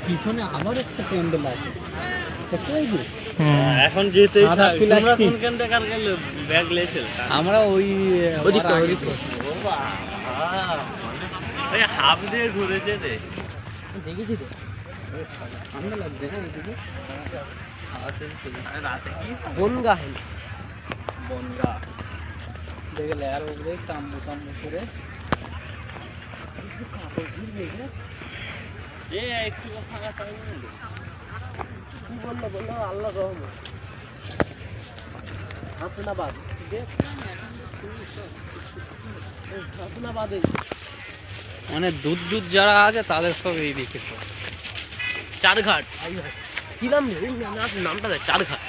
পিছনে আবার একটা প্যান্ডেল আছে এখন যেতে আমরা ওই হাফ দিয়ে ঘুরেছে রে, দেখেছি তো ঠান্ডা লাগবে না এদিকে বনগা হিল বনগা দেখলে আর ওগুলো তাম্বু তাম্বু করে একটু ফাঁকা টাইম কি বললো আল্লাহ রহমত হাসনাবাদ হাসনাবাদে মানে দুধ যারা আছে তাদের সব এই দিকে চারঘাট কি নাম নামটা চারঘাট।